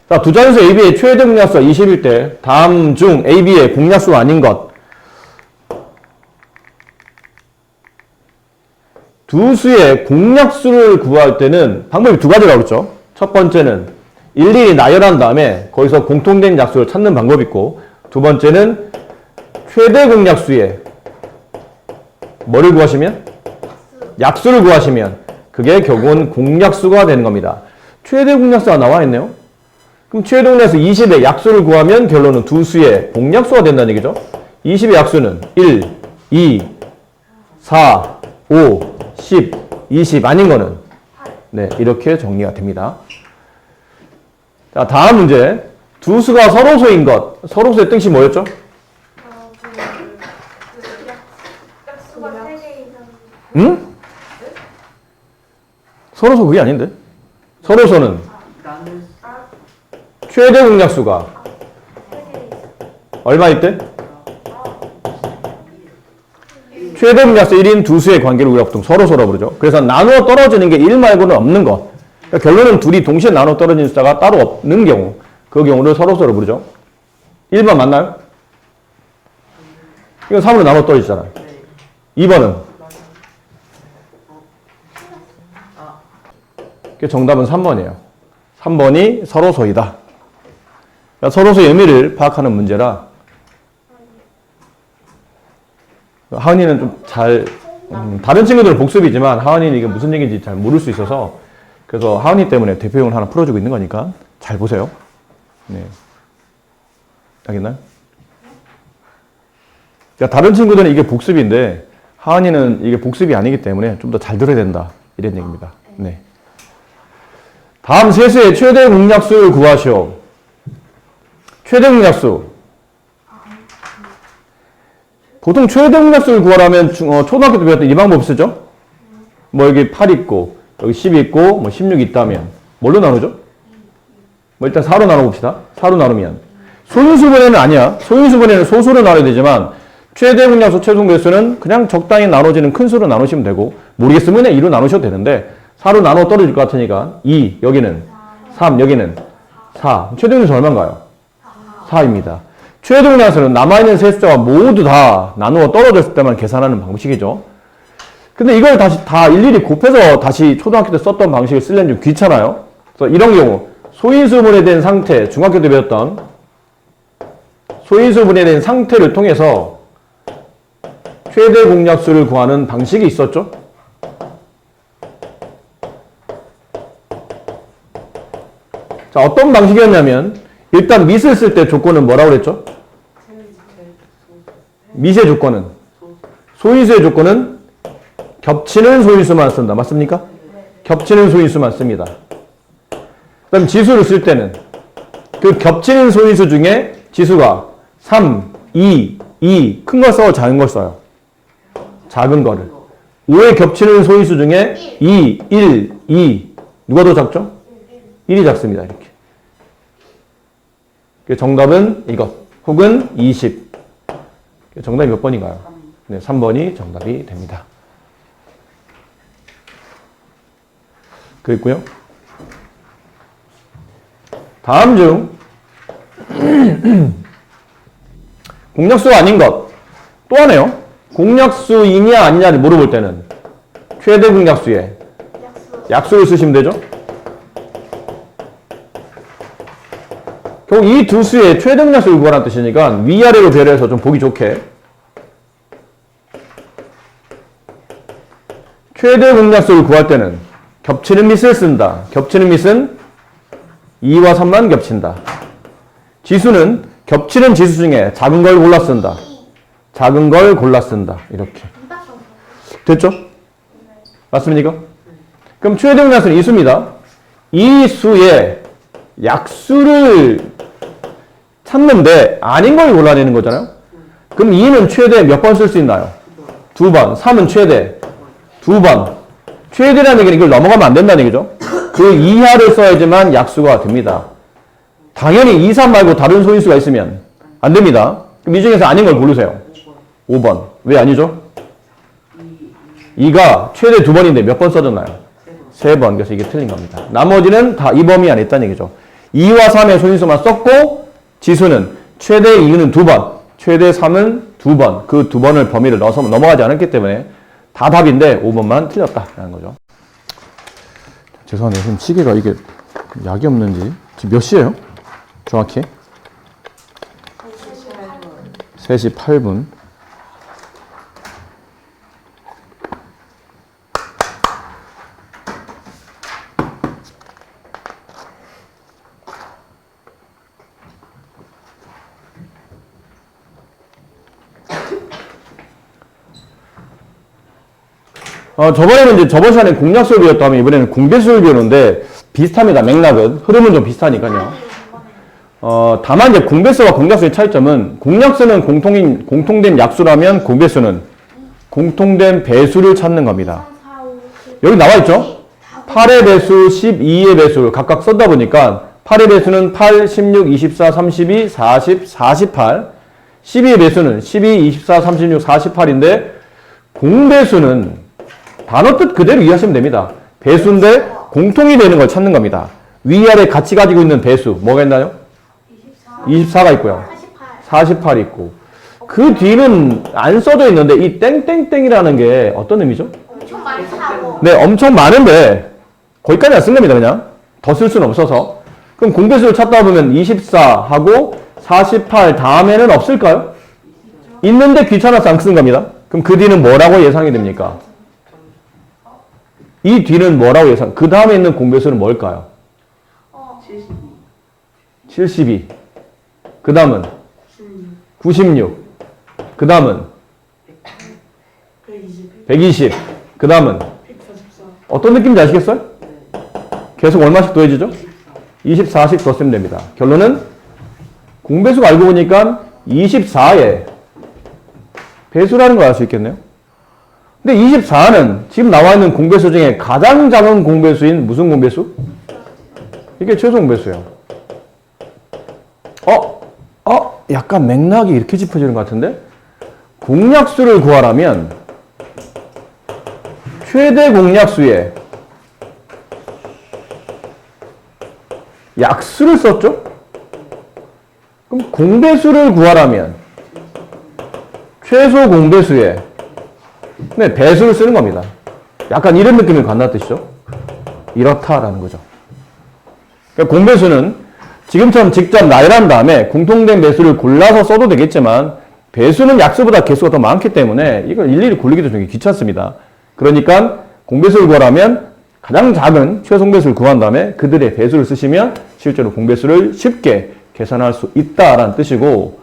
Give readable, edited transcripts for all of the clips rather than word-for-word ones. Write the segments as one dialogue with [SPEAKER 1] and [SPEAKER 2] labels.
[SPEAKER 1] 자, 두 자연수 AB의 최대 공약수가 20일 때 다음 중 AB의 공약수가 아닌 것. 두 수의 공약수를 구할 때는 방법이 두 가지라고 그랬죠. 첫 번째는 일일이 나열한 다음에 거기서 공통된 약수를 찾는 방법이 있고, 두 번째는 최대 공약수의 뭐를 구하시면? 약수를 구하시면 그게 결국은 공약수가 되는 겁니다. 최대 공약수가 나와 있네요. 그럼 최대 공약수 20의 약수를 구하면 결론은 두 수의 공약수가 된다는 얘기죠. 20의 약수는 1, 2, 4, 5, 10, 20 아닌 거는 네, 이렇게 정리가 됩니다. 자, 다음 문제. 두 수가 서로소인 것. 서로소의 뜻이 뭐였죠?
[SPEAKER 2] 약수가 3개 이상.
[SPEAKER 1] 응? 서로소 그게 아닌데? 서로소는 최대 공약수가 얼마 있대? 최대 공약수 1인 두 수의 관계를 우리가 보통 서로소라고 그러죠. 그래서 나누어 떨어지는 게 1 말고는 없는 것. 그러니까 결론은 둘이 동시에 나누어 떨어지는 숫자가 따로 없는 경우, 그 경우를 서로소로 부르죠. 1번 맞나요? 이건 3으로 나누어 떨어지잖아요. 2번은? 정답은 3번이에요. 3번이 서로소이다. 그러니까 서로소의 의미를 파악하는 문제라 하은이는 좀 잘 다른 친구들은 복습이지만 하은이는 이게 무슨 얘기인지 잘 모를 수 있어서 그래서 하은이 때문에 대표용을 하나 풀어주고 있는 거니까 잘 보세요. 네. 알겠나요? 그러니까 다른 친구들은 이게 복습인데 하은이는 이게 복습이 아니기 때문에 좀 더 잘 들어야 된다. 이런 얘기입니다. 네. 다음 세수의 최대 공약수를 구하시오. 최대 공약수. 보통 최대 공약수를 구하려면 초등학교 때 배웠던 이 방법 쓰죠? 뭐 여기 8 있고 여기 10 있고 뭐 16 있다면 뭘로 나누죠? 뭐 일단 4로 나눠봅시다. 4로 나누면 소인수분해는 아니야. 소인수분해는 소수로 나눠야 되지만 최대 공약수 최종 배수는 그냥 적당히 나눠지는 큰 수로 나누시면 되고 모르겠으면 2로 나누셔도 되는데 4로 나눠 떨어질 것 같으니까 2 여기는 3 여기는 4 최대 공약수 얼마인가요? 4입니다. 최대 공약수는 남아있는 세 숫자가 모두 다 나누어 떨어졌을 때만 계산하는 방식이죠. 근데 이걸 다시 다 일일이 곱해서 다시 초등학교 때 썼던 방식을 쓰려면 좀 귀찮아요. 그래서 이런 경우 소인수 분해된 상태, 중학교 때 배웠던 소인수 분해된 상태를 통해서 최대 공약수를 구하는 방식이 있었죠. 자, 어떤 방식이었냐면 일단 밑을 쓸 때 조건은 뭐라고 그랬죠? 밑의 조건은 소인수의 조건은 겹치는 소인수만 쓴다. 맞습니까? 겹치는 소인수만 씁니다. 그 다음 지수를 쓸 때는 그 겹치는 소인수 중에 지수가 3, 2, 큰 걸 써요? 작은 걸 써요? 작은 거를. 5에 겹치는 소인수 중에 2, 1, 2 누가 더 작죠? 1이 작습니다. 이렇게. 정답은 이것 혹은 20. 정답이 몇 번인가요? 네, 3번이 정답이 됩니다. 그랬고요. 다음 중 공약수가 아닌 것 또 하네요. 공약수이냐 아니냐를 물어볼 때는 최대 공약수에 약수를 쓰시면 되죠. 결국 이 두 수의 최대 공약수를 구하라는 뜻이니까 위아래로 배려해서 좀 보기 좋게 최대 공약수를 구할 때는 겹치는 밑을 쓴다. 겹치는 밑은 2와 3만 겹친다. 지수는 겹치는 지수 중에 작은 걸 골라 쓴다. 작은 걸 골라 쓴다. 이렇게. 됐죠? 맞습니까? 그럼 최대 공약수는 이 수입니다. 이 수의 약수를 찾는데 아닌 걸 골라내는 거잖아요. 그럼 2는 최대 몇 번 쓸 수 있나요? 2번. 3은 최대 2번. 최대라는 얘기는 이걸 넘어가면 안 된다는 얘기죠. 그 이하를 써야지만 약수가 됩니다. 당연히 2, 3 말고 다른 소인수가 있으면 안 됩니다. 그럼 이 중에서 아닌 걸 고르세요. 5번. 왜 아니죠? 2가 최대 2번인데 몇 번 써졌나요? 3번. 그래서 이게 틀린 겁니다. 나머지는 다 이 범위 안에 있다는 얘기죠. 2와 3의 소인수만 썼고 지수는 최대 2는 2번, 최대 3은 2번. 그 2번을 범위를 넣어서 넘어가지 않았기 때문에 다 답인데 5번만 틀렸다라는 거죠. 죄송한데요. 지금 시계가 이게 약이 없는지 지금 몇 시예요? 정확히? 3시 8분. 저번에는 이제 저번 시간에 공약수를 배웠다면 이번에는 공배수를 배우는데 비슷합니다. 맥락은. 흐름은 좀 비슷하니까요. 다만 이제 공배수와 공약수의 차이점은 공약수는 공통된 약수라면 공배수는 공통된 배수를 찾는 겁니다. 여기 나와 있죠? 8의 배수, 12의 배수를 각각 썼다 보니까 8의 배수는 8, 16, 24, 32, 40, 48. 12의 배수는 12, 24, 36, 48인데 공배수는 단어 뜻 그대로 이해하시면 됩니다. 배수인데 공통이 되는 걸 찾는 겁니다. 위아래 같이 가지고 있는 배수 뭐가 있나요? 24가 있고요. 48 있고. 그 뒤는 안 써져 있는데 이 땡땡땡이라는 게 어떤 의미죠?
[SPEAKER 2] 엄청 많다고.
[SPEAKER 1] 네, 엄청 많은데 거기까지 쓴 겁니다. 그냥 더 쓸 수는 없어서. 그럼 공배수를 찾다 보면 24하고 48 다음에는 없을까요? 있는데 귀찮아서 안 쓴 겁니다. 그럼 그 뒤는 뭐라고 예상이 됩니까? 이 뒤는 뭐라고 예상? 그 다음에 있는 공배수는 뭘까요? 72. 그 다음은 96. 그 다음은 120. 그 다음은 어떤 느낌인지 아시겠어요? 계속 얼마씩 더해지죠? 24씩 더 쓰면 됩니다. 결론은 공배수가 알고 보니까 24에 배수라는 걸 알 수 있겠네요. 근데 24는 지금 나와 있는 공배수 중에 가장 작은 공배수인 무슨 공배수? 이게 최소 공배수예요. 약간 맥락이 이렇게 짚어지는 것 같은데? 공약수를 구하라면 최대 공약수에 약수를 썼죠? 그럼 공배수를 구하라면 최소 공배수에 배수를 쓰는 겁니다. 약간 이런 느낌을 갖는 뜻이죠. 이렇다라는 거죠. 그러니까 공배수는 지금처럼 직접 나열한 다음에 공통된 배수를 골라서 써도 되겠지만 배수는 약수보다 개수가 더 많기 때문에 이걸 일일이 고르기도 좀 귀찮습니다. 그러니까 공배수를 구하라면 가장 작은 최소공배수를 구한 다음에 그들의 배수를 쓰시면 실제로 공배수를 쉽게 계산할 수 있다라는 뜻이고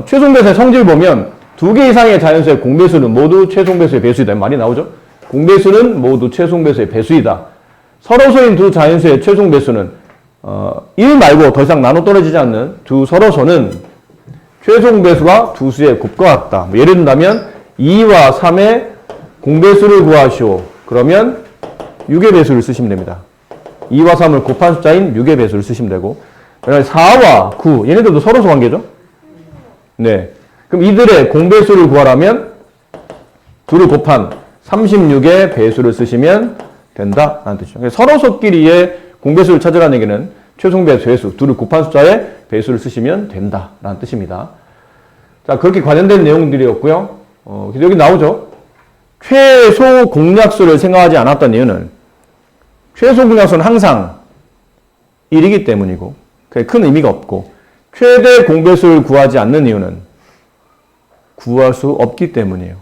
[SPEAKER 1] 최소공배수의 성질을 보면 2개 이상의 자연수의 공배수는 모두 최소공배수의 배수이다. 말이 나오죠? 공배수는 모두 최소공배수의 배수이다. 서로소인 두 자연수의 최소공배수는 1 말고 더 이상 나눠 떨어지지 않는 두 서로소는 최소공배수가 두 수의 곱과 같다. 예를 든다면 2와 3의 공배수를 구하시오. 그러면 6의 배수를 쓰시면 됩니다. 2와 3을 곱한 숫자인 6의 배수를 쓰시면 되고 4와 9 얘네들도 서로소 관계죠? 네. 그럼 이들의 공배수를 구하라면 2를 곱한 36의 배수를 쓰시면 된다라는 뜻이죠. 서로소끼리의 공배수를 찾으라는 얘기는 최소공배수 배수 2를 곱한 숫자의 배수를 쓰시면 된다라는 뜻입니다. 자, 그렇게 관련된 내용들이었고요. 여기 나오죠. 최소 공약수를 생각하지 않았던 이유는 최소 공약수는 항상 1이기 때문이고 그게 큰 의미가 없고 최대 공배수를 구하지 않는 이유는 구할 수 없기 때문이에요.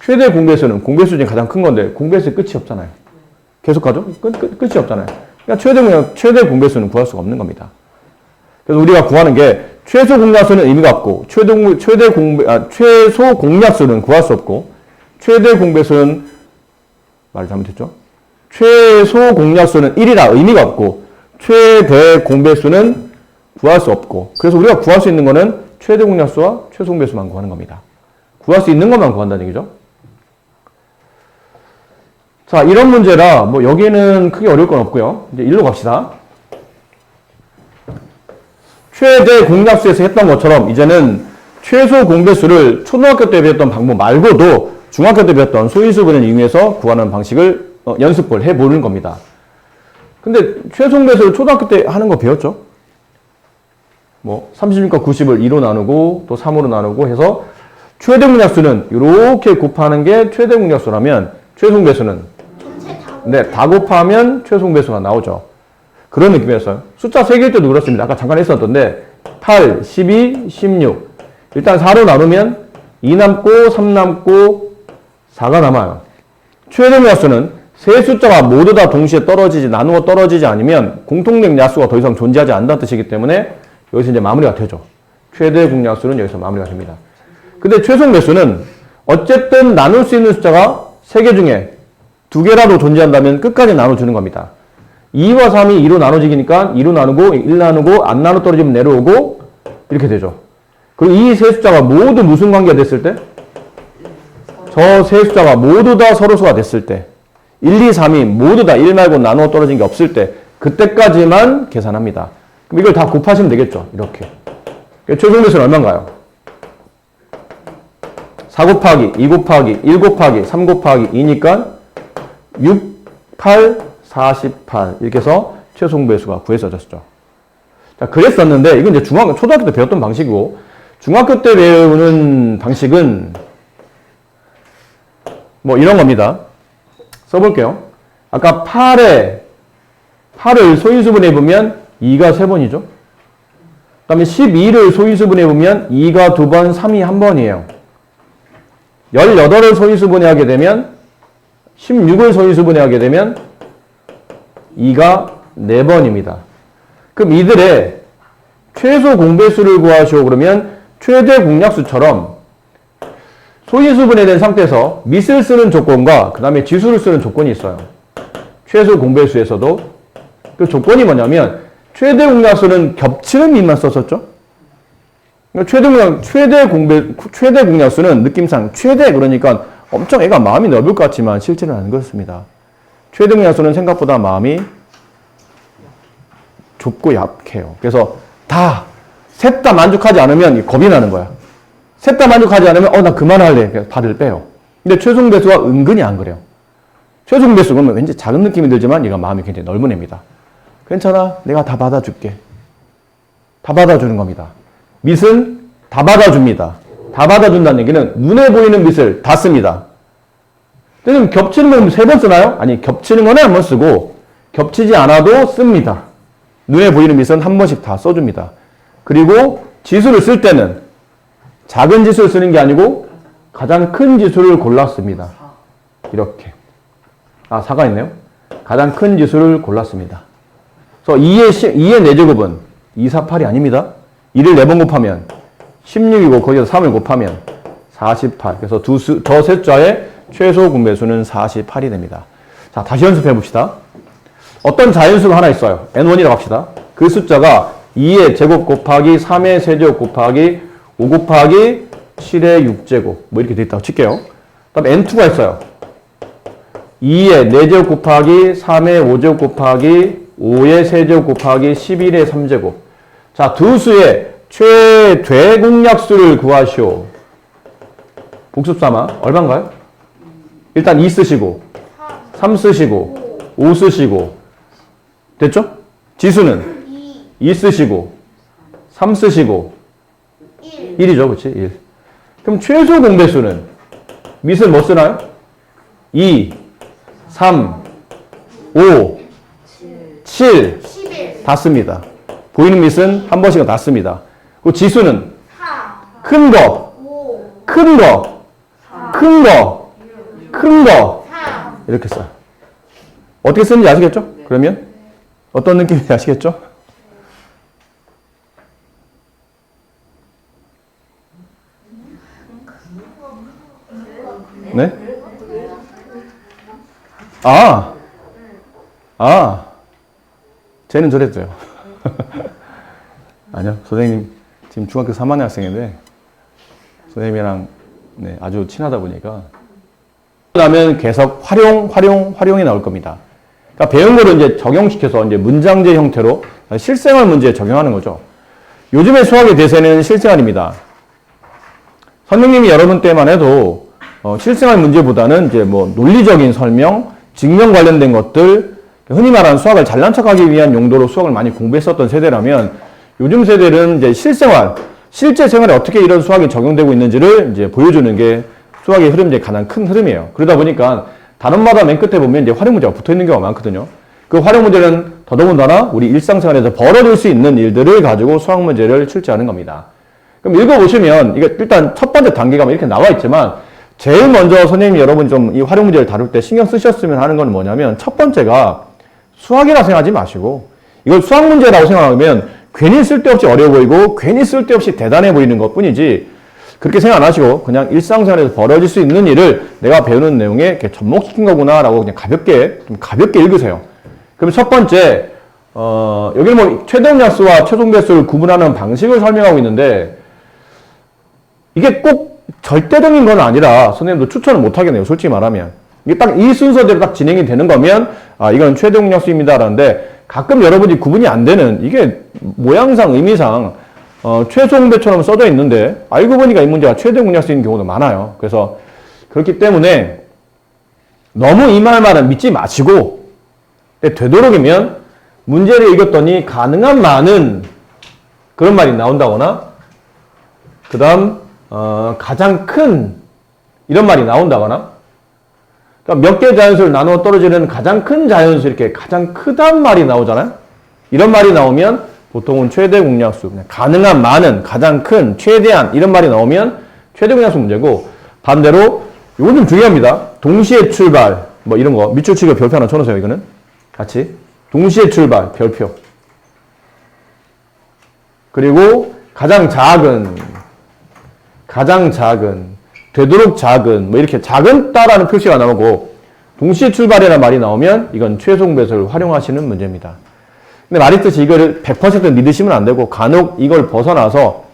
[SPEAKER 1] 최대 공배수는 공배수 중에 가장 큰 건데 공배수의 끝이 없잖아요. 계속 가죠? 끝이 없잖아요. 그러니까 최대 공배수는 구할 수가 없는 겁니다. 그래서 우리가 구하는 게 최소 공약수는 의미가 없고 최소 공약수는 구할 수 없고 최대 공배수는 말 잘못했죠? 최소 공약수는 1이라 의미가 없고 최대 공배수는 구할 수 없고 그래서 우리가 구할 수 있는 거는 최대 공약수와 최소 공배수만 구하는 겁니다. 구할 수 있는 것만 구한다는 얘기죠. 자, 이런 문제라 뭐 여기는 크게 어려울 건 없고요. 이제 일로 갑시다. 최대 공약수에서 했던 것처럼 이제는 최소 공배수를 초등학교 때 배웠던 방법 말고도 중학교 때 배웠던 소인수분을 이용해서 구하는 방식을 연습을 해보는 겁니다. 근데 최소배수를 초등학교 때 하는 거 배웠죠? 뭐 36과 90을 2로 나누고 또 3으로 나누고 해서 최대 공약수는 이렇게 곱하는 게 최대 공약수라면 최소배수는
[SPEAKER 2] 전체 다
[SPEAKER 1] 네, 다 곱하면 최소배수가 나오죠. 그런 느낌이었어요. 숫자 3개일 때도 그렇습니다. 아까 잠깐 했었던데 8, 12, 16 일단 4로 나누면 2 남고 3 남고 4가 남아요. 최대 공약수는 세 숫자가 모두 다 동시에 나누어 떨어지지 않으면 공통된 약수가 더 이상 존재하지 않는다는 뜻이기 때문에 여기서 이제 마무리가 되죠. 최대 공약수는 여기서 마무리가 됩니다. 근데 최소 배수는 어쨌든 나눌 수 있는 숫자가 3개 중에 2개라도 존재한다면 끝까지 나눠주는 겁니다. 2와 3이 2로 나눠지니까 2로 나누고 1 나누고 안 나눠 떨어지면 내려오고 이렇게 되죠. 그리고 이 세 숫자가 모두 무슨 관계가 됐을 때? 저 세 숫자가 모두 다 서로수가 됐을 때 1, 2, 3이 모두 다 1 말고 나누어 떨어진 게 없을 때 그때까지만 계산합니다. 그럼 이걸 다 곱하시면 되겠죠. 이렇게. 최종 배수는 얼마인가요? 4 곱하기 2 곱하기 1 곱하기 3 곱하기 2니까 6, 8, 48 이렇게 해서 최소 배수가 구해져졌죠. 자, 그랬었는데 이건 이제 초등학교 때 배웠던 방식이고 중학교 때 배우는 방식은 뭐 이런 겁니다. 써볼게요. 아까 8을 소인수분해 보면 2가 3번이죠. 그 다음에 12를 소인수분해 보면 2가 2번, 3이 1번이에요. 18을 소인수분해하게 되면 16을 소인수분해하게 되면 2가 4번입니다. 그럼 이들의 최소 공배수를 구하시오 그러면 최대 공약수처럼 소인수분해된 상태에서 밑을 쓰는 조건과 그 다음에 지수를 쓰는 조건이 있어요. 최소 공배수에서도 그 조건이 뭐냐면 최대 공약수는 겹치는 밑만 썼었죠. 그러니까 최대 공약수는 느낌상 최대 그러니까 엄청 애가 마음이 넓을 것 같지만 실제는 안 그렇습니다. 최대 공약수는 생각보다 마음이 좁고 약해요. 그래서 셋 다 만족하지 않으면 겁이 나는 거야. 셋 다 만족하지 않으면 나 그만할래. 그래서 다들 빼요. 근데 최종 배수가 은근히 안 그래요. 최종 배수 그러면 왠지 작은 느낌이 들지만 얘가 마음이 굉장히 넓은 애입니다. 괜찮아. 내가 다 받아줄게. 다 받아주는 겁니다. 밑은 다 받아줍니다. 다 받아준다는 얘기는 눈에 보이는 밑을 다 씁니다. 그럼 겹치는 건 3번 쓰나요? 아니, 겹치는 거는 한 번 쓰고 겹치지 않아도 씁니다. 눈에 보이는 밑은 한 번씩 다 써줍니다. 그리고 지수를 쓸 때는 작은 지수를 쓰는 게 아니고 가장 큰 지수를 골랐습니다. 이렇게. 4가 있네요. 가장 큰 지수를 골랐습니다. 그래서 2의 4제곱은 2, 4, 8이 아닙니다. 2를 4번 곱하면 16이고 거기서 3을 곱하면 48. 그래서 저 세 숫자의 최소 공배수는 48이 됩니다. 자, 다시 연습해 봅시다. 어떤 자연수가 하나 있어요. n1이라고 합시다. 그 숫자가 2의 제곱 곱하기 3의 세제곱 곱하기 5 곱하기 7의 6제곱 뭐 이렇게 돼 있다고 칠게요. 그 다음에 n2가 있어요. 2의 4제곱 곱하기 3의 5제곱 곱하기 5의 세제곱 곱하기 11의 3제곱. 자, 두 수의 최대 공약수를 구하시오. 복습 삼아 얼마인가요? 일단 2 쓰시고 3 쓰시고 5 쓰시고 됐죠? 지수는 2 쓰시고 3 쓰시고 1이죠. 그렇지? 1. 그럼 최소 공배수는 밑을 뭐 쓰나요? 2, 3, 5, 7 다 씁니다. 보이는 밑은 한 번씩은 다 씁니다. 그 지수는 큰 거, 큰 거, 큰 거, 큰 거 이렇게 써요. 어떻게 쓰는지 아시겠죠? 그러면 어떤 느낌인지 아시겠죠? 네? 쟤는 저랬어요. 아니요, 선생님 지금 중학교 3학년 학생인데 선생님이랑 아주 친하다 보니까 그다음에 계속 활용이 나올 겁니다. 그러니까 배운 거를 이제 적용시켜서 이제 문장제 형태로 실생활 문제에 적용하는 거죠. 요즘에 수학의 대세는 실생활입니다. 선생님이 여러분 때만 해도 실생활 문제보다는 이제 뭐 논리적인 설명, 증명 관련된 것들, 흔히 말하는 수학을 잘난 척하기 위한 용도로 수학을 많이 공부했었던 세대라면 요즘 세대는 이제 실생활, 실제 생활에 어떻게 이런 수학이 적용되고 있는지를 이제 보여주는 게 수학의 흐름의 가장 큰 흐름이에요. 그러다 보니까 단원마다 맨 끝에 보면 이제 활용 문제가 붙어 있는 경우가 많거든요. 그 활용 문제는 더더군다나 우리 일상생활에서 벌어질 수 있는 일들을 가지고 수학 문제를 출제하는 겁니다. 그럼 읽어보시면 이게 일단 첫 번째 단계가 이렇게 나와 있지만 제일 먼저 선생님이 여러분이 좀 이 활용 문제를 다룰 때 신경 쓰셨으면 하는 건 뭐냐면 첫 번째가 수학이라 생각하지 마시고 이걸 수학 문제라고 생각하면 괜히 쓸데없이 어려워 보이고 괜히 쓸데없이 대단해 보이는 것 뿐이지 그렇게 생각 안 하시고 그냥 일상생활에서 벌어질 수 있는 일을 내가 배우는 내용에 이렇게 접목시킨 거구나 라고 그냥 좀 가볍게 읽으세요. 그럼 첫 번째 여기는 뭐 최대응약수와 최종배수를 구분하는 방식을 설명하고 있는데 이게 꼭 절대적인 건 아니라 선생님도 추천을 못 하겠네요. 솔직히 말하면. 이게 딱 이 순서대로 딱 진행이 되는 거면 이건 최대응약수입니다 라는데 가끔 여러분이 구분이 안 되는 이게 모양상 의미상 최종배처럼 써져 있는데 알고 보니까 이 문제가 최대응약수인 경우도 많아요. 그래서 그렇기 때문에 너무 이 말은 믿지 마시고 되도록이면 문제를 읽었더니 가능한 많은 그런 말이 나온다거나 그 다음 가장 큰 이런 말이 나온다거나 그러니까 몇 개 자연수를 나누어 떨어지는 가장 큰 자연수 이렇게 가장 크단 말이 나오잖아요. 이런 말이 나오면 보통은 최대 공약수 가능한 많은 가장 큰 최대한 이런 말이 나오면 최대 공약수 문제고 반대로 이건 좀 중요합니다. 동시에 출발 뭐 이런 거 밑줄 치고 별표 하나 쳐놓으세요. 이거는 같이 동시에 출발 별표 그리고 가장 작은 되도록 작은 뭐 이렇게 작은따라는 표시가 나오고 동시에 출발이라는 말이 나오면 이건 최종배수를 활용하시는 문제입니다. 근데 말했듯이 이거를 100% 믿으시면 안 되고 간혹 이걸 벗어나서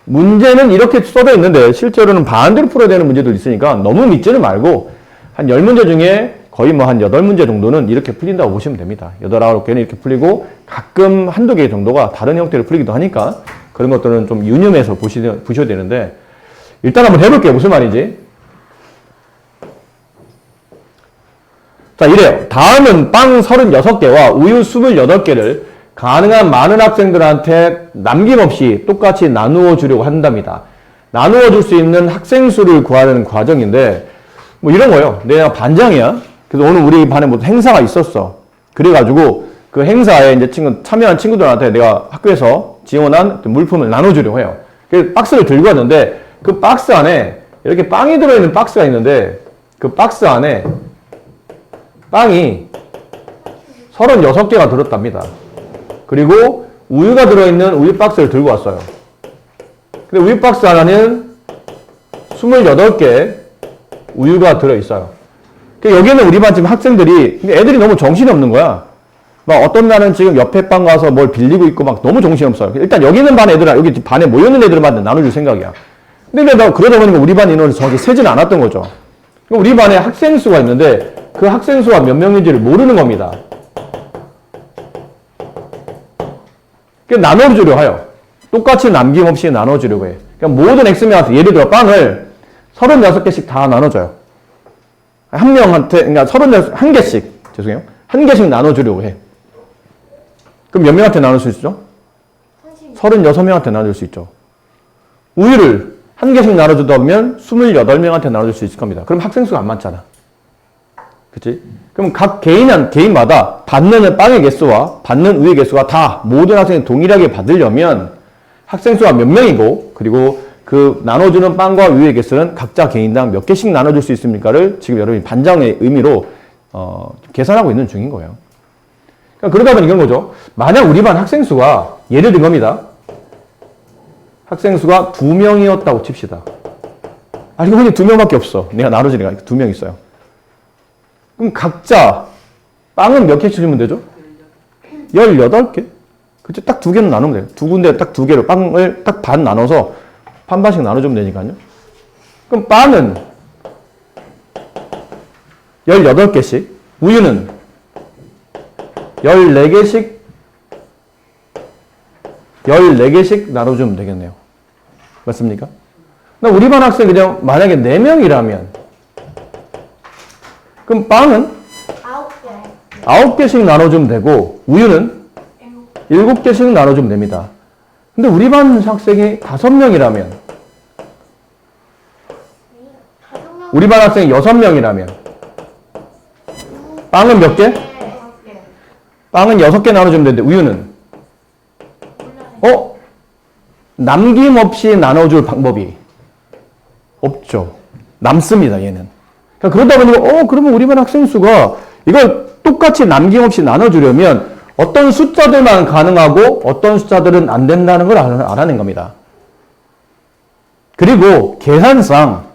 [SPEAKER 1] 문제는 이렇게 써져 있는데 실제로는 반대로 풀어야 되는 문제도 있으니까 너무 믿지는 말고 한 10문제 중에 거의 뭐 한 8문제 정도는 이렇게 풀린다고 보시면 됩니다. 8, 9개는 이렇게 풀리고 가끔 한두 개 정도가 다른 형태로 풀리기도 하니까 그런 것들은 좀 유념해서 보셔야 되는데 일단 한번 해볼게요. 무슨 말인지. 자, 이래요. 다음은 빵 36개와 우유 28개를 가능한 많은 학생들한테 남김없이 똑같이 나누어 주려고 한답니다. 나누어 줄 수 있는 학생 수를 구하는 과정인데 뭐 이런 거예요. 내가 반장이야. 그래서 오늘 우리 반에 무슨 행사가 있었어. 그래가지고 그 행사에 이제 참여한 친구들한테 내가 학교에서 지원한 물품을 나눠주려고 해요. 그래서 박스를 들고 왔는데 그 박스 안에 이렇게 빵이 들어있는 박스가 있는데 그 박스 안에 빵이 36개가 들었답니다. 그리고 우유가 들어있는 우유 박스를 들고 왔어요. 근데 우유 박스 하나는 28개 우유가 들어있어요. 여기는 우리 반 지금 학생들이 애들이 너무 정신이 없는 거야. 막 어떤 날은 지금 옆에 반 가서 뭘 빌리고 있고 막 너무 정신없어요. 일단 여기 있는 반 애들은 여기 반에 모여있는 애들만 나눠줄 생각이야. 근데 그러다 보니까 우리 반 인원이 정확히 세지는 않았던 거죠. 우리 반에 학생 수가 있는데 그 학생 수가 몇 명인지를 모르는 겁니다. 나눠주려고 해요. 똑같이 남김없이 나눠주려고 해. 그러니까 모든 X명한테 예를 들어 빵을 36개씩 다 나눠줘요. 한 명한테, 그러니까 31개씩, 죄송해요. 한 개씩 나눠주려고 해. 그럼 몇 명한테 나눌 수 있죠? 36명한테 나눠줄 수 있죠. 우유를 한 개씩 나눠주다 보면 28명한테 나눠줄 수 있을 겁니다. 그럼 학생 수가 안 많잖아. 그치? 그럼 각 개인마다 받는 빵의 개수와 받는 우유의 개수가 다 모든 학생이 동일하게 받으려면 학생 수가 몇 명이고 그리고 그 나눠주는 빵과 우유의 개수는 각자 개인당 몇 개씩 나눠줄 수 있습니까를 지금 여러분이 반장의 의미로 계산하고 있는 중인 거예요. 그러니까 그러다 보니 이런 거죠. 만약 우리 반 학생 수가 예를 든 겁니다. 학생 수가 2명이었다고 칩시다. 알고 보니 2명밖에 없어. 내가 나눠지니까 2명 있어요. 그럼 각자 빵은 몇 개씩 주면 되죠? 18개? 그치? 딱 2개는 나누면 돼요. 두 군데 딱 2개로 빵을 딱 반 나눠서 반반씩 나눠주면 되니까요. 그럼 빵은 18개씩, 우유는 14개씩 나눠주면 되겠네요. 맞습니까? 우리 반 학생 그냥 만약에 4명이라면 그럼 빵은
[SPEAKER 2] 9개.
[SPEAKER 1] 9개씩 나눠주면 되고 우유는 7개씩 나눠주면 됩니다. 근데 우리 반 학생이 5명이라면 우리 반 학생이 6명이라면 빵은 몇 개? 빵은 6개 나눠주면 되는데 우유는? 남김없이 나눠줄 방법이 없죠. 남습니다, 얘는. 그러다 보니까, 그러면 우리 반 학생 수가 이걸 똑같이 남김없이 나눠주려면 어떤 숫자들만 가능하고 어떤 숫자들은 안 된다는 걸 알아낸 겁니다. 그리고 계산상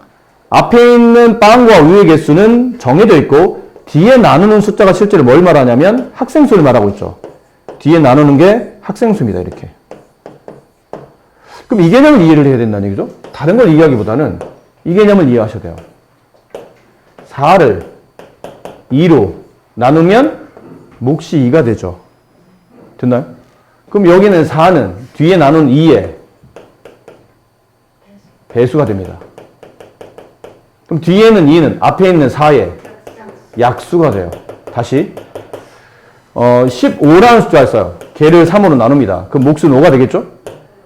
[SPEAKER 1] 앞에 있는 빵과 우유의 개수는 정해져 있고 뒤에 나누는 숫자가 실제로 뭘 말하냐면 학생 수를 말하고 있죠. 뒤에 나누는 게 학생 수입니다, 이렇게. 그럼 이 개념을 이해를 해야 된다는 얘기죠. 다른 걸 이해하기보다는 이 개념을 이해하셔야 돼요. 4를 2로 나누면 몫이 2가 되죠. 됐나요? 그럼 여기는 4는 뒤에 나눈 2의 배수가 됩니다. 그럼 뒤에는 2는 앞에 있는 4의 약수가 돼요. 다시 15라는 숫자가 있어요. 걔를 3으로 나눕니다. 그럼 몫은 5가 되겠죠?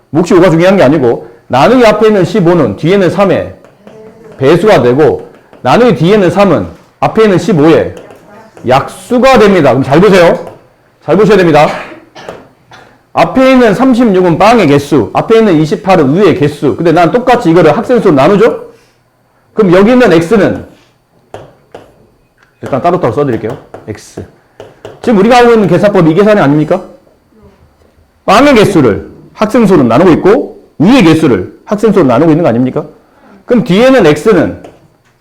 [SPEAKER 1] 몫이 5가 중요한 게 아니고 나누기 앞에 있는 15는 뒤에는 3의 배수가 되고 나누기 뒤에는 3은 앞에 있는 15의 약수가 됩니다. 그럼 잘 보세요. 잘 보셔야 됩니다. 앞에 있는 36은 빵의 개수, 앞에 있는 28은 우유의 개수. 근데 난 똑같이 이거를 학생 수로 나누죠? 그럼 여기 있는 x는 일단 따로따로 써드릴게요. x. 지금 우리가 하고 있는 계산법이 이 계산이 아닙니까? 빵의 개수를 학생 수로 나누고 있고 우유의 개수를 학생 수로 나누고 있는 거 아닙니까? 그럼 뒤에는 x는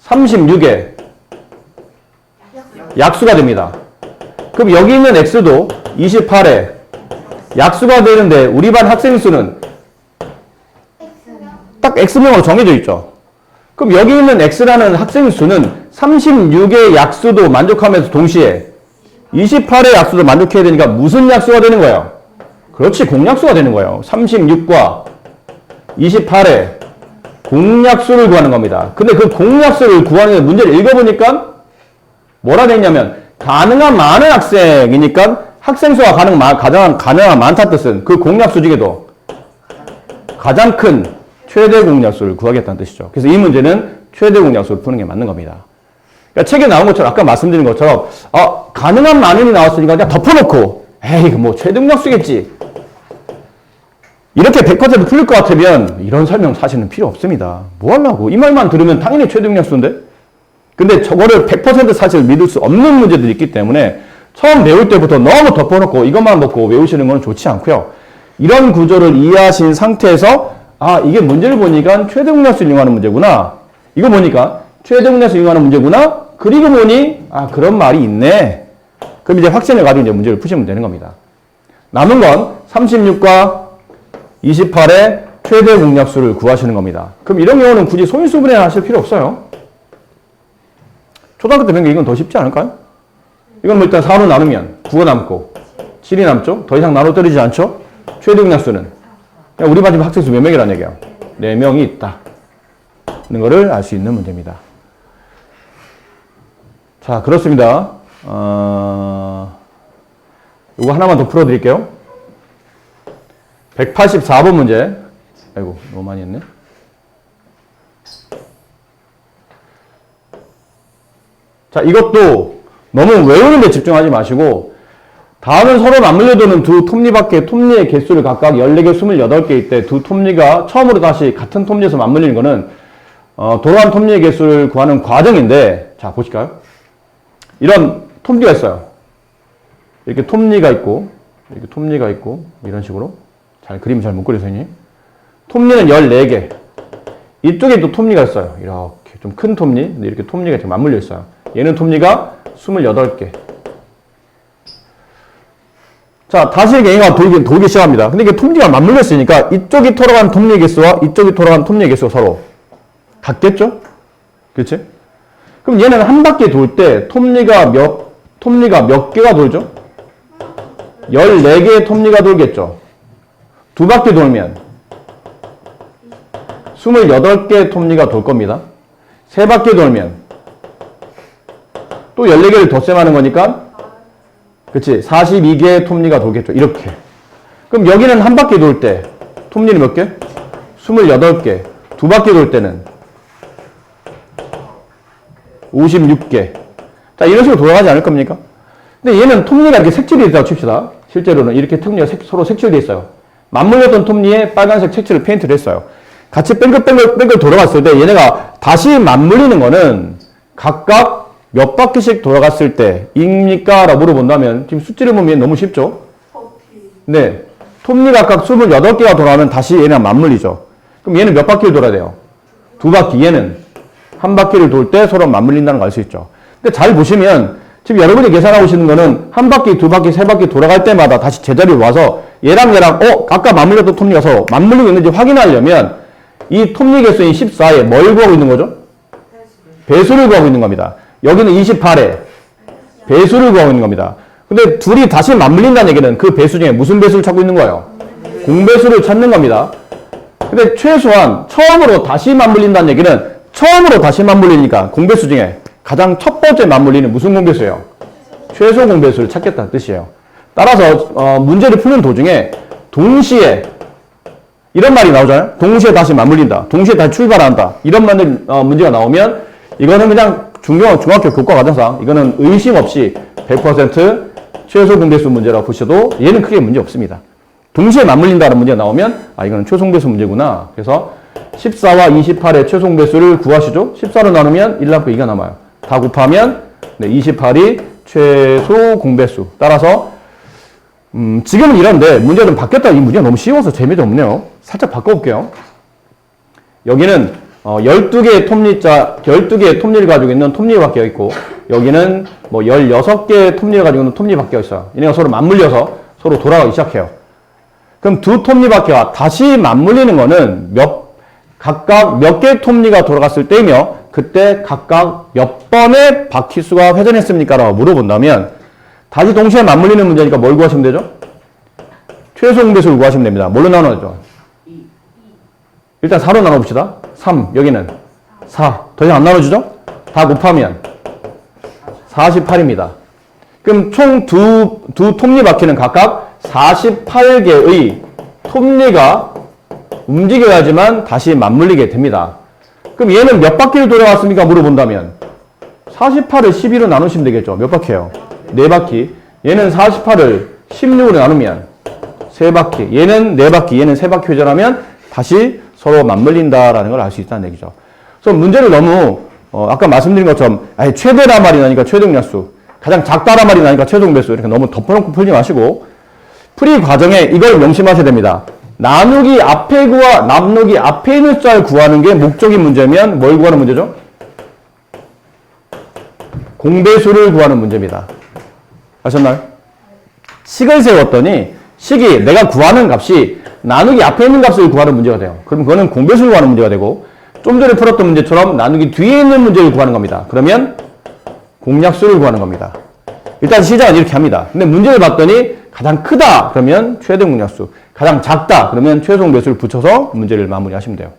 [SPEAKER 1] 36의 약수가 됩니다. 그럼 여기 있는 x도 28의 약수가 되는데 우리 반 학생 수는 딱 x명으로 정해져 있죠. 그럼 여기 있는 x라는 학생 수는 36의 약수도 만족하면서 동시에 28의 약수도 만족해야 되니까 무슨 약수가 되는 거예요? 그렇지, 공약수가 되는 거예요. 36과 28의 공약수를 구하는 겁니다. 근데 그 공약수를 구하는 문제를 읽어보니까 뭐라 되냐면 가능한 많은 학생이니까 학생 수가 가능한 많다는 뜻은 그 공약수 중에도 가장 큰 최대 공약수를 구하겠다는 뜻이죠. 그래서 이 문제는 최대 공약수를 푸는 게 맞는 겁니다. 그러니까 책에 나온 것처럼 아까 말씀드린 것처럼 가능한 많은이 나왔으니까 그냥 덮어놓고 에이 뭐 최대 공약수겠지 이렇게 100% 풀릴 것 같으면 이런 설명 사실은 필요 없습니다. 뭐 하려고? 이 말만 들으면 당연히 최대 공약수인데? 근데 저거를 100% 사실 믿을 수 없는 문제들이 있기 때문에 처음 배울 때부터 너무 덮어놓고 이것만 먹고 외우시는 건 좋지 않고요. 이런 구조를 이해하신 상태에서 이게 문제를 보니까 최대 공약수를 이용하는 문제구나. 이거 보니까 최대 공약수를 이용하는 문제구나. 그리고 보니 그런 말이 있네. 그럼 이제 확신을 가지고 이제 문제를 푸시면 되는 겁니다. 남은 건 36과 28의 최대 공약수를 구하시는 겁니다. 그럼 이런 경우는 굳이 소인수 분해하실 필요 없어요. 초등학교 때 배운 게 이건 더 쉽지 않을까요? 이건 뭐 일단 4로 나누면 9가 남고 7이 남죠? 더 이상 나눠 떨어지지 않죠? 최대 공약수는 우리 반 지금 학생 수 몇 명이라는 얘기야? 4명이 있다. 는 거를 알 수 있는 문제입니다. 자, 그렇습니다. 이거 하나만 더 풀어드릴게요. 184번 문제. 아이고, 너무 많이 했네. 자, 이것도 너무 외우는 데 집중하지 마시고 다음은 서로 맞물려두는 두 톱니밖에 톱니의 개수를 각각 14개, 28개일 때 두 톱니가 처음으로 다시 같은 톱니에서 맞물리는 거는 돌아간 톱니의 개수를 구하는 과정인데 자, 보실까요? 이런 톱니가 있어요. 이렇게 톱니가 있고 이렇게 톱니가 있고 이런 식으로 잘 그림 잘 못 그려서 형님. 톱니는 14개. 이쪽에 또 톱니가 있어요. 이렇게 좀 큰 톱니. 근데 이렇게 톱니가 이렇게 맞물려 있어요. 얘는 톱니가 28개. 자, 다시 얘가 돌기 시작합니다. 근데 이게 톱니가 맞물려 있으니까 이쪽이 돌아간 톱니의 개수와 이쪽이 돌아간 톱니의 개수가 서로 같겠죠? 그렇지? 그럼 얘는 한 바퀴 돌 때 톱니가 몇 개가 돌죠? 14개의 톱니가 돌겠죠? 두 바퀴 돌면 28개의 톱니가 돌 겁니다. 세 바퀴 돌면 또 14개를 덧셈하는 거니까 그치? 42개의 톱니가 돌겠죠. 이렇게. 그럼 여기는 한 바퀴 돌 때 톱니는 몇 개? 28개. 두 바퀴 돌 때는 56개. 자, 이런 식으로 돌아가지 않을 겁니까? 근데 얘는 톱니가 이렇게 색칠이 있다고 칩시다. 실제로는 이렇게 톱니가 서로 색칠되어 있어요. 맞물렸던 톱니에 빨간색 색칠을 페인트를 했어요. 같이 뺑글뺑글 돌아갔을 때 얘네가 다시 맞물리는 거는 각각 몇 바퀴씩 돌아갔을 때입니까? 라고 물어본다면 지금 숫자를 보면 너무 쉽죠? 네. 톱니 각각 28개가 돌아가면 다시 얘네가 맞물리죠. 그럼 얘는 몇 바퀴를 돌아야 돼요? 두 바퀴. 얘는 한 바퀴를 돌 때 서로 맞물린다는 걸 알 수 있죠. 근데 잘 보시면 지금 여러분이 계산하고 계시는 거는 한 바퀴, 두 바퀴, 세 바퀴 돌아갈 때마다 다시 제자리로 와서 얘랑 아까 맞물렸던 톱니가 서로 맞물리고 있는지 확인하려면 이 톱니 개수인 14에 뭘 구하고 있는 거죠? 배수를 구하고 있는 겁니다. 여기는 28에 배수를 구하고 있는 겁니다. 근데 둘이 다시 맞물린다는 얘기는 그 배수 중에 무슨 배수를 찾고 있는 거예요? 공배수를 찾는 겁니다. 근데 최소한 처음으로 다시 맞물린다는 얘기는 처음으로 다시 맞물리니까 공배수 중에 가장 첫 번째 맞물리는 무슨 공배수예요? 최소 공배수를 찾겠다는 뜻이에요. 따라서 문제를 푸는 도중에 동시에 이런 말이 나오잖아요. 동시에 다시 맞물린다. 동시에 다시 출발한다. 이런 문제가 나오면 이거는 그냥 중학교 교과 과정상 이거는 의심 없이 100% 최소 공배수 문제라고 보셔도 얘는 크게 문제 없습니다. 동시에 맞물린다는 문제가 나오면 이거는 최소 공배수 문제구나. 그래서 14와 28의 최소 공배수를 구하시죠. 14로 나누면 1 남고 2가 남아요. 다 곱하면 28이 최소 공배수. 따라서 지금은 이런데 문제가 좀 바뀌었다. 이 문제가 너무 쉬워서 재미도 없네요. 살짝 바꿔볼게요. 여기는 12개의 톱니를 가지고 있는 톱니가 바뀌어 있고 여기는 16개의 톱니를 가지고 있는 톱니가 바뀌어 있어요. 얘네가 서로 맞물려서 서로 돌아가기 시작해요. 그럼 두 톱니 바퀴가 다시 맞물리는 거는 각각 몇 개의 톱니가 돌아갔을 때이며 그때 각각 몇 번의 바퀴 수가 회전했습니까? 라고 물어본다면 다시 동시에 맞물리는 문제니까 뭘 구하시면 되죠? 최소 공배수를 구하시면 됩니다. 뭘로 나눠야죠? 일단 4로 나눠봅시다. 3, 여기는 4. 더 이상 안 나눠주죠? 다 곱하면 48입니다. 그럼 총 두 톱니 바퀴는 각각 48개의 톱니가 움직여야지만 다시 맞물리게 됩니다. 그럼 얘는 몇 바퀴를 돌아왔습니까? 물어본다면 48을 12로 나누시면 되겠죠. 몇 바퀴예요? 4바퀴. 얘는 48을 16으로 나누면 3바퀴. 얘는 4바퀴. 얘는 3바퀴 회전하면 다시 서로 맞물린다라는 걸 알 수 있다는 얘기죠. 그래서 문제를 너무 아까 말씀드린 것처럼 최대란 말이 나니까 최대공약수, 가장 작다란 말이 나니까 최소공배수 이렇게 너무 덮어놓고 풀지 마시고 풀이 과정에 이걸 명심하셔야 됩니다. 나누기 앞에 있는 숫자를 구하는 게 목적인 문제면 뭘 구하는 문제죠? 공배수를 구하는 문제입니다. 아셨나요? 식을 세웠더니 식이 내가 구하는 값이 나누기 앞에 있는 값을 구하는 문제가 돼요. 그럼 그거는 공배수를 구하는 문제가 되고 좀 전에 풀었던 문제처럼 나누기 뒤에 있는 문제를 구하는 겁니다. 그러면 공약수를 구하는 겁니다. 일단 시작은 이렇게 합니다. 근데 문제를 봤더니 가장 크다 그러면 최대 공약수, 가장 작다 그러면 최소 공배수를 붙여서 문제를 마무리하시면 돼요.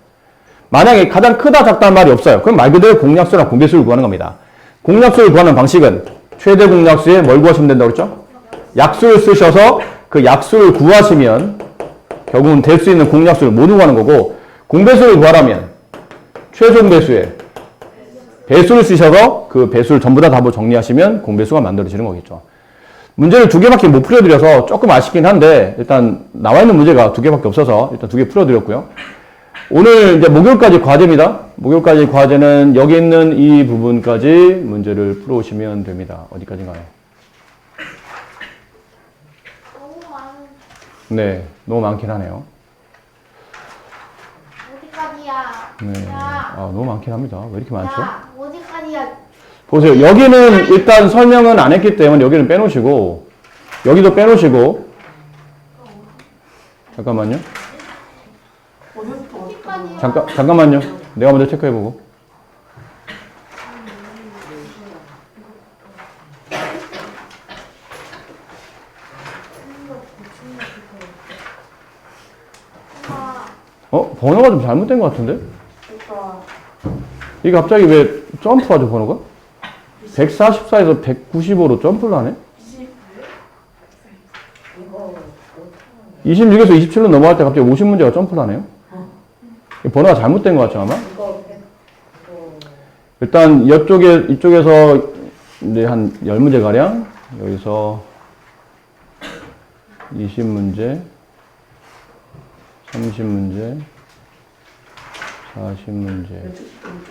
[SPEAKER 1] 만약에 가장 크다 작다는 말이 없어요. 그럼 말 그대로 공약수랑 공배수를 구하는 겁니다. 공약수를 구하는 방식은 최대 공약수에 뭘 구하시면 된다고 그랬죠? 약수를 쓰셔서 그 약수를 구하시면 결국은 될 수 있는 공약수를 모두 구하는 거고 공배수를 구하려면 최소 공배수에 배수를 쓰셔서 그 배수를 전부 다 답을 정리하시면 공배수가 만들어지는 거겠죠. 문제를 2개밖에 못 풀어드려서 조금 아쉽긴 한데 일단 나와 있는 문제가 2개밖에 없어서 일단 2개 풀어드렸고요. 오늘 이제 목요일까지 과제입니다. 목요일까지 과제는 여기 있는 이 부분까지 문제를 풀어오시면 됩니다. 어디까지인가요? 네, 너무 많긴 하네요.
[SPEAKER 2] 어디까지야?
[SPEAKER 1] 네,
[SPEAKER 2] 야,
[SPEAKER 1] 너무 많긴 합니다. 왜 이렇게 많죠?
[SPEAKER 2] 야, 어디까지야?
[SPEAKER 1] 보세요. 여기는 일단 설명은 안 했기 때문에 여기는 빼놓으시고 여기도 빼놓으시고 잠깐만요. 잠깐만요. 내가 먼저 체크해보고. 번호가 좀 잘못된 것 같은데? 이게 갑자기 왜 점프하죠, 번호가? 144에서 195로 점프를 하네? 26에서 27로 넘어갈 때 갑자기 50문제가 점프를 하네요. 이 번호가 잘못된 것 같죠, 아마? 일단, 이쪽에서 이제 한 10문제 가량, 여기서 20문제, 30문제, 40문제.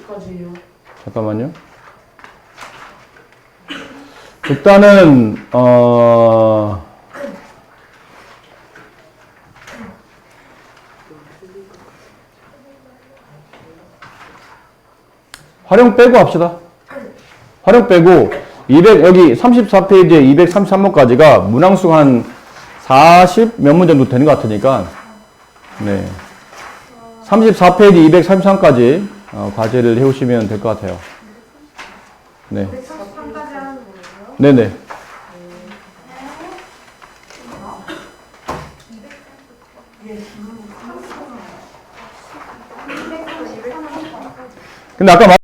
[SPEAKER 3] 어떡하지요?
[SPEAKER 1] 잠깐만요. 일단은, 활용 빼고 합시다. 활용 빼고, 여기 34페이지에 233번까지가 문항수 한 40 몇 문 정도 되는 것 같으니까, 네. 34페이지 233까지 과제를 해오시면 될 것 같아요. 네.
[SPEAKER 2] 143까지 하는 거예요?
[SPEAKER 1] 네네. 근데 아까